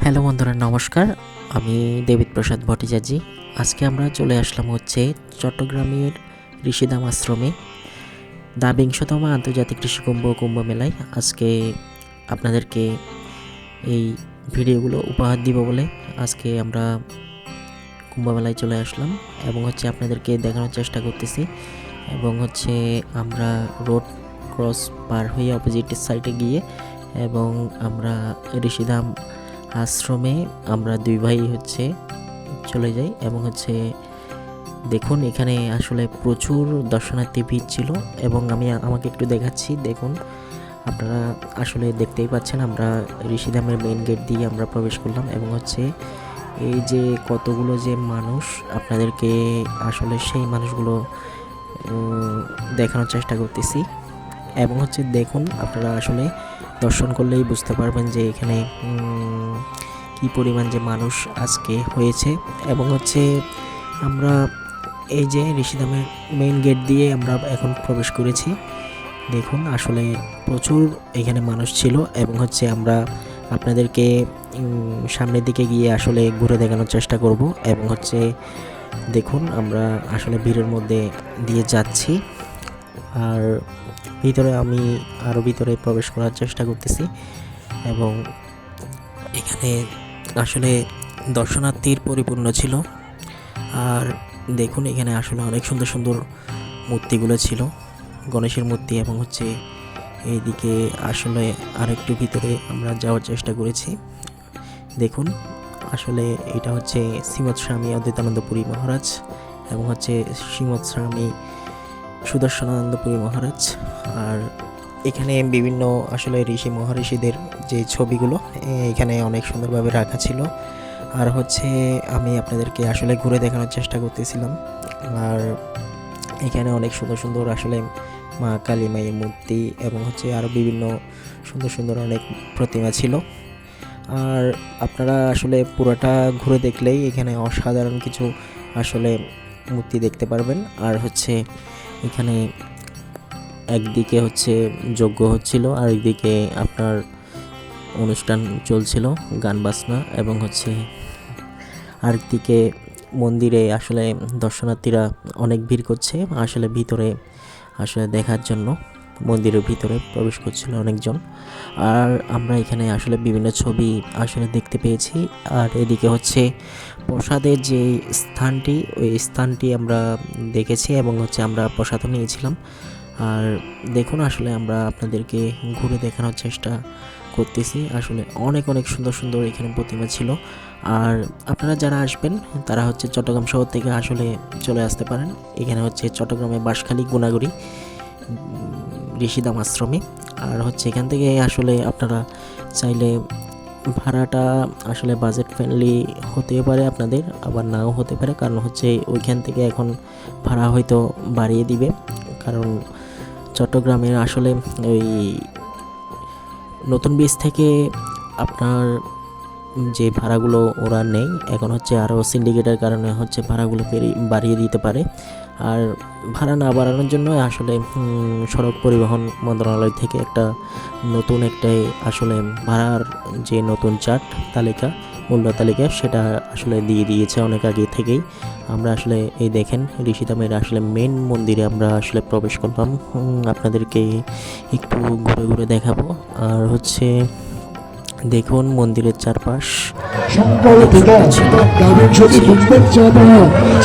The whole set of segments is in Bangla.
হ্যালো বন্ধুরা, নমস্কার। আমি দেবিত প্রসাদ ভট্টাচার্য। আজকে আমরা চলে আসলাম চট্টগ্রামের ঋষিধাম আশ্রমে দ্বাবিংশতম আন্তর্জাতিক কৃষি কুম্ভ মেলায়। আজকে আপনাদেরকে এই ভিডিওগুলো উপহার দিব বলে আজকে আমরা কুম্ভ মেলায় চলে আসলাম এবং আপনাদেরকে দেখানোর চেষ্টা করতেছি। এবং আমরা রোড ক্রস পার হয়ে অপোজিট সাইডে গিয়ে এবং আমরা ঋষিধাম আশ্রমে আমরা দুই ভাই চলে যাই। এবং দেখুন, এখানে আসলে প্রচুর দর্শনার্থী ভিড় ছিল এবং আমাকে একটু দেখাচ্ছি। দেখুন, আপনারা আসলে দেখতেই পাচ্ছেন, আমরা ঋষিধামের মেইন গেট দিয়ে আমরা প্রবেশ করলাম এবং এই যে কতগুলো যে মানুষ, আপনাদেরকে আসলে সেই মানুষগুলো দেখানোর চেষ্টা করতেছি। এবং দেখুন, আপনারা আসলে দর্শন করলেই বুঝতে পারবেন যে এখানে কি পরিমাণ যে মানুষ আজকে হয়েছে। এবং আমরা এই যে ঋষিধামের মেইন গেট দিয়ে আমরা এখন প্রবেশ করেছি। দেখুন, আসলে প্রচুর এখানে মানুষ ছিল এবং আমরা আপনাদেরকে সামনের দিকে গিয়ে আসলে ঘুরে দেখানোর চেষ্টা করব। এবং দেখুন, আমরা আসলে ভিড়ের মধ্যে দিয়ে যাচ্ছি আর আমি আরও ভিতরে প্রবেশ করার চেষ্টা করতেছি। এবং এখানে আসলে দর্শনার্থীর পরিপূর্ণ ছিল। আর দেখুন, এখানে আসলে অনেক সুন্দর সুন্দর মূর্তিগুলো ছিল, গণেশের মূর্তি। এবং এইদিকে আসলে আরেকটু ভিতরে আমরা যাওয়ার চেষ্টা করেছি। দেখুন, আসলে এটা শ্রীমৎ স্বামী অদ্বৈতানন্দপুরী মহারাজ এবং শ্রীমৎ স্বামী সুদর্শনানন্দপুরী মহারাজ। আর এখানে বিভিন্ন আসলে ঋষি মহারিষিদের যে ছবিগুলো এখানে অনেক সুন্দরভাবে রাখা ছিল। আর আমি আপনাদেরকে আসলে ঘুরে দেখানোর চেষ্টা করতেছিলাম। আর এখানে অনেক সুন্দর সুন্দর আসলে মা কালী মায়ের মূর্তি এবং আরও বিভিন্ন সুন্দর সুন্দর অনেক প্রতিমা ছিল। আর আপনারা আসলে পুরোটা ঘুরে দেখলেই এখানে অসাধারণ কিছু আসলে মূর্তি দেখতে পারবেন। আর এখানে একদিকে যজ্ঞ হচ্ছিল, আর একদিকে আপনার অনুষ্ঠান চলছিল, গান বাজনা। এবং আরেকদিকে মন্দিরে আসলে দর্শনার্থীরা অনেক ভিড় করছে আসলে ভিতরে আসলে দেখার জন্য। মন্দিরের ভিতরে প্রবেশ করছিল অনেকজন। আর আমরা এখানে আসলে বিভিন্ন ছবি আসলে দেখতে পেয়েছি। আর এদিকে প্রসাদের যে স্থানটি, ওই স্থানটি আমরা দেখেছি এবং আমরা প্রসাদও নিয়েছিলাম। আর দেখুন, আসলে আমরা আপনাদেরকে ঘুরে দেখানোর চেষ্টা করতেছি। আসলে অনেক অনেক সুন্দর সুন্দর এখানে প্রতিমা ছিল। আর আপনারা যারা আসবেন তারা চট্টগ্রাম শহর থেকে আসলে চলে আসতে পারেন। এখানে চট্টগ্রামে বাঁশখালী গুণাগুড়ি ঋষিধাম আশ্রমে। আর এখান থেকে আসলে আপনারা চাইলে ভাড়াটা আসলে বাজেট ফ্রেন্ডলি হতে পারে আপনাদের, আবার নাও হতে পারে। কারণ ওইখান থেকে এখন ভাড়া হয়তো বাড়িয়ে দিবে, কারণ চট্টগ্রামের আসলে ওই নতুন ব্রিজ থেকে আপনার যে ভাড়াগুলো ওরা নেই এখন আরও সিন্ডিকেটের কারণে ভাড়াগুলো বাড়িয়ে দিতে পারে। আর ভাড়া না বাড়ানোর জন্য আসলে সড়ক পরিবহন মন্ত্রণালয় থেকে নতুন আসলে ভাড়ার যে নতুন চার্ট তালিকা, মূল্য তালিকা, সেটা আসলে দিয়ে দিয়েছে অনেক আগে থেকেই। আমরা আসলে এই দেখেন ঋষিধামের আসলে মেন মন্দিরে আমরা আসলে প্রবেশ করলাম। আপনাদেরকে একটু ঘুরে ঘুরে দেখাবো। আর দেখুন মন্দিরের চারপাশ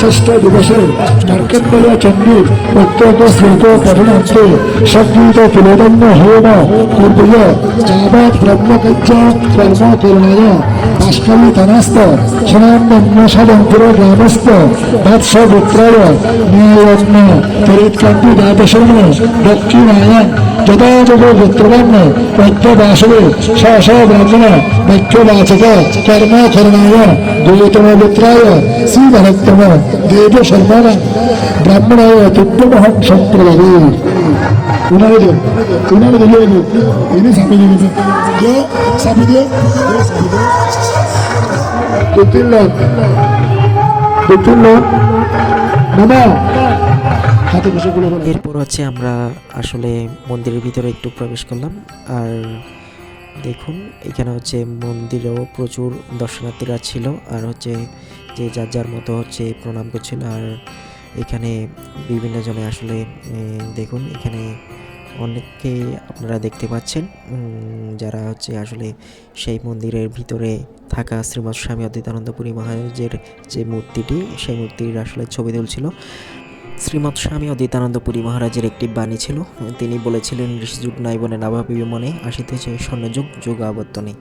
ষষ্ঠ দিবসে মার্কেন্দ্রীয় চণ্ডী প্রত্যেক শ্রীত পঠনান্তে সংগীত পুলোদন্য হেন পূর্বীয় যাবৎ ব্রহ্মকার্য কর্মকরণায় বাষ্কালী তনাস্ত সুনামন্যসাদঙ্কুর গ্রামস্থ বৎস পুত্রায় ন্যায়জ্ঞ চরিৎকান্তি দ্বাদশর্ম দক্ষিণায়ন যথাযথ পুত্রবান্য পদ্মবাসবে স স ব্রাহ্মণ বাক্যবাচক কর্মকরণায় গৌতম পুত্রায় শ্রীধরোত্তম দেব শর্মা ব্রাহ্মণায় তুভ্যমহং সম্প্রদায়ে। উনারে দিলে ইনি সাপে দিয়েছে সাপে দিয়ে দু-তিন লোক মামা। এরপর আমরা আসলে মন্দিরের ভিতরে একটু প্রবেশ করলাম। আর দেখুন এখানে হচ্ছে মন্দিরেও প্রচুর দর্শনার্থীরা ছিল, আর হচ্ছে যে যার যার মতো হচ্ছে প্রণাম করছিল। আর এখানে বিভিন্ন জনে আসলে দেখুন এখানে অনেককে আপনারা দেখতে পাচ্ছেন যারা হচ্ছে আসলে সেই মন্দিরের ভিতরে থাকা শ্রীমৎ স্বামী অদ্বৈতানন্দ পুরী মহারাজের যে মূর্তিটি, সেই মূর্তির আসলে ছবি তুলছিল। শ্রীমৎ স্বামী অদ্বৈতানন্দ পুরী মহারাজের একটি বাণী ছিল, তিনি বলেছিলেন, ঋষিযুগ নাই বনে নাভাবিবে মনে, আসিতেছে স্বর্ণযুগ যুগ আবর্তনে।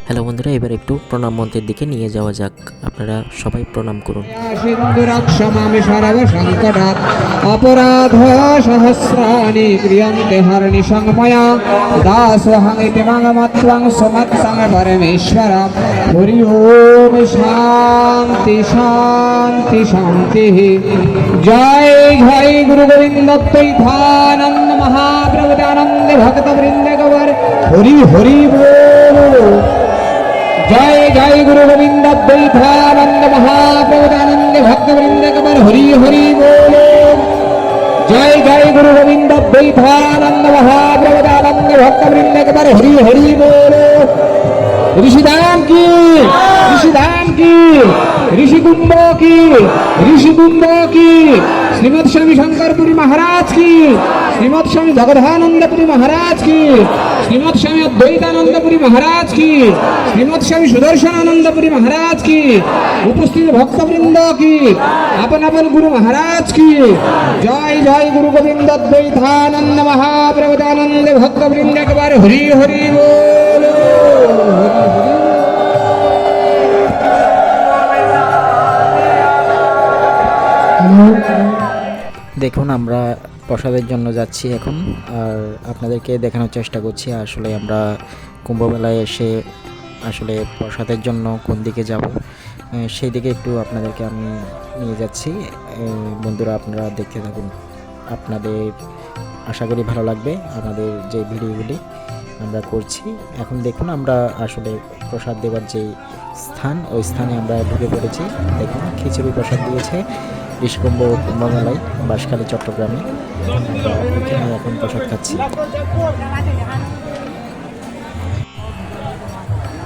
হ্যালো বন্ধুরা, এবার একটু প্রণাম মন্ত্রের দিকে নিয়ে যাওয়া যাক। আপনারা সবাই প্রণাম করুন। সিন্ধুরাক্ষমামি সর্বসংকটাৎ অপরাধ সহস্রাণি ক্রিয়ন্তে হরণি সংময়া দাসোহং ইতি মঙ্গমত্বং সমৎসং পরমেশ্বর। হরি ওম শান্তি শান্তি শান্তি। জয় জয় গুরু গোবিন্দ দ্বৈতানন্দ মহাপ্রভুদানন্দ ভক্ত বৃন্দ গৌর হরি হরি বল। জয় জয় গুরু গোবিন্দ দ্বৈতানন্দ মহাপ্রভুদানন্দ ভক্ত বৃন্দ গৌর হরি হরি বল। জয় জয় গুরু গোবিন্দ দ্বৈতানন্দ মহাপ্রভুদানন্দ ভক্ত বৃন্দ গৌর হরি হরি বল। ঋষিধাম কি, ঋষিধাম কি, ঋষিকুম্ভ কি, ঋষিকুম্ভ কি। শ্রীমৎ স্বামী শঙ্করপুরী মহারাজ কি, শ্রীমৎ স্বামী জগদানন্দপুরী মহারাজ কি, শ্রীমৎ স্বামী অদ্বৈতানন্দপুরী মহারাজ কি, শ্রীমৎ স্বামী সুদর্শনানন্দপুরী মহারাজ কি, উপস্থিত ভক্তবৃন্দ কি, আপন আপন গুরু মহারাজ কি। জয় জয় গুরু গোবিন্দ দ্বৈতানন্দ মহাপ্রভুদানন্দ ভক্তবৃন্দ একবার হরি হরি বল। দেখুন আমরা প্রসাদের জন্য যাচ্ছি এখন, আর আপনাদেরকে দেখানোর চেষ্টা করছি আসলে আমরা কুম্ভমেলায় এসে আসলে প্রসাদের জন্য কোন দিকে যাব সেই দিকে একটু আপনাদেরকে আমি নিয়ে যাচ্ছি। বন্ধুরা আপনারা দেখতে থাকুন, আপনাদের আশা করি ভালো লাগবে আমাদের যে ভিডিওগুলি আমরা করছি। এখন দেখুন আমরা আসলে প্রসাদ দেওয়ার যে স্থান, ওই স্থানে আমরা ঢুকে পড়েছি। দেখুন খিচুড়ি প্রসাদ দিয়েছে ঋষিকুম্ভ কুম্ভমেলায়, বাঁশখালী চট্টগ্রামে। আমরা এখানে এখন প্রসাদ খাচ্ছি।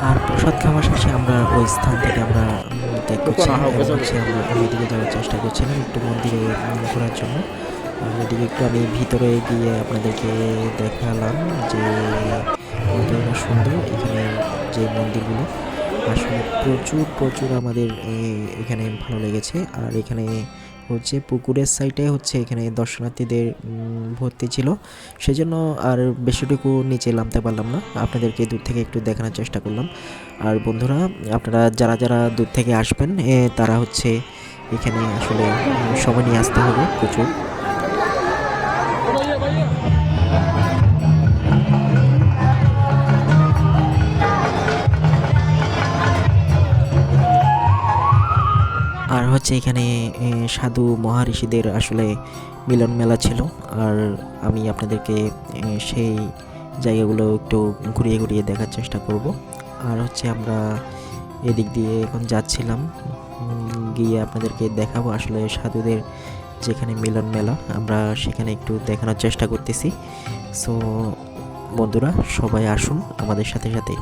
আর প্রসাদ খাওয়া শেষে আমরা ওই স্থান থেকে আমরা ত্যাগ করছিলাম এবং হচ্ছে আমরা ওইদিকে যাওয়ার চেষ্টা করছিলাম একটু মন্দিরে ঘোরার জন্য। আর এদিকে একটু আমি ভিতরে গিয়ে আপনাদেরকে দেখালাম যে কতটা সুন্দর এখানে যে মন্দিরগুলো, আসলে প্রচুর প্রচুর আমাদের এখানে ভালো লেগেছে। আর এখানে হচ্ছে পুকুরের সাইডে হচ্ছে এখানে দর্শনার্থীদের ভর্তি ছিল, সেজন্য আর বেশিটুকু নিচে নামতে পারলাম না, আপনাদেরকে দূর থেকে একটু দেখানোর চেষ্টা করলাম। আর বন্ধুরা আপনারা যারা যারা দূর থেকে আসবেন তারা হচ্ছে এখানে আসলে সময় নিয়ে আসতে হবে প্রচুর। আর হচ্ছে এখানে সাধু মহারিষিদের আসলে মিলন মেলা ছিল, আর আমি আপনাদেরকে সেই জায়গাগুলো একটু ঘুরিয়ে ঘুরিয়ে দেখার চেষ্টা করব। আর হচ্ছে আমরা এদিক দিয়ে এখন যাচ্ছিলাম, গিয়ে আপনাদেরকে দেখাবো আসলে সাধুদের যেখানে মিলন মেলা, আমরা সেখানে একটু দেখানোর চেষ্টা করতেছি। সো বন্ধুরা সবাই আসুন আমাদের সাথে সাথে।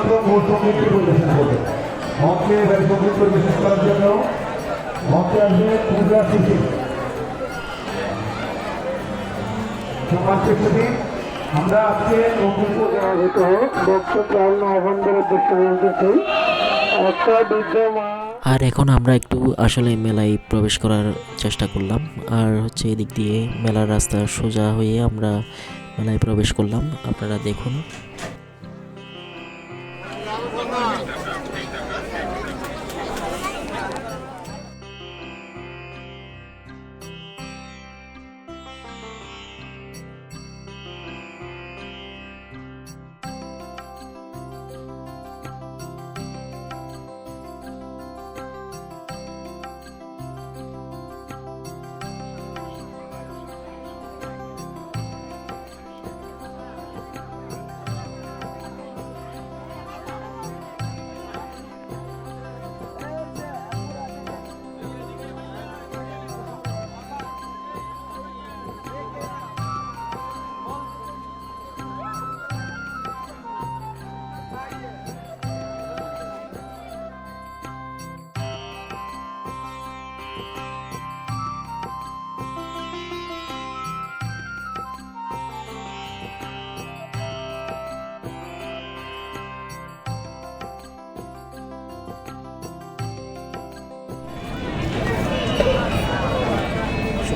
শুধুমাত্র মৌসুমীকে পরিবেশন করবে। মঞ্চে এবার সঙ্গীত পরিবেশন করার জন্য মঞ্চে আসবে পূজা শিশি। আমরা আজকে আর এখন আমরা একটু আসলে মেলায় প্রবেশ করার চেষ্টা করলাম। আর হচ্ছে এদিক দিয়ে মেলার রাস্তা সোজা হয়ে আমরা মেলায় প্রবেশ করলাম, আপনারা দেখুন।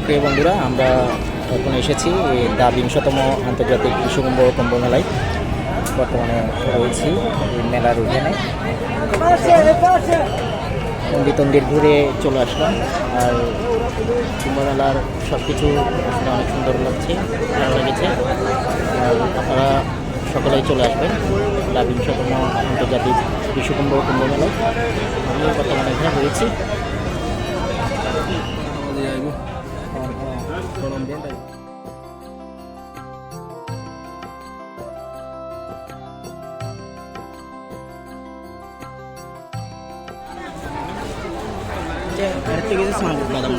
প্রিয় বন্ধুরা, আমরা এখন এসেছি দা 20তম আন্তর্জাতিক কৃষিকুম্ভ কুম্ভ মেলায়। বর্তমানে রয়েছি এই মেলার উঠোনে, মন্দির ঘুরে চলে আসলাম। আর কুম্ভ মেলার সব কিছু অনেক সুন্দর লাগছে, ভালো লেগেছে। আর আপনারা সকলেই চলে আসবেন দা 20তম আন্তর্জাতিক কৃষিকুম্ভ কুম্ভ মেলায়। আমি বর্তমানে এখানে রয়েছি। আরেকটা কিছু স্মার্ট বাদাম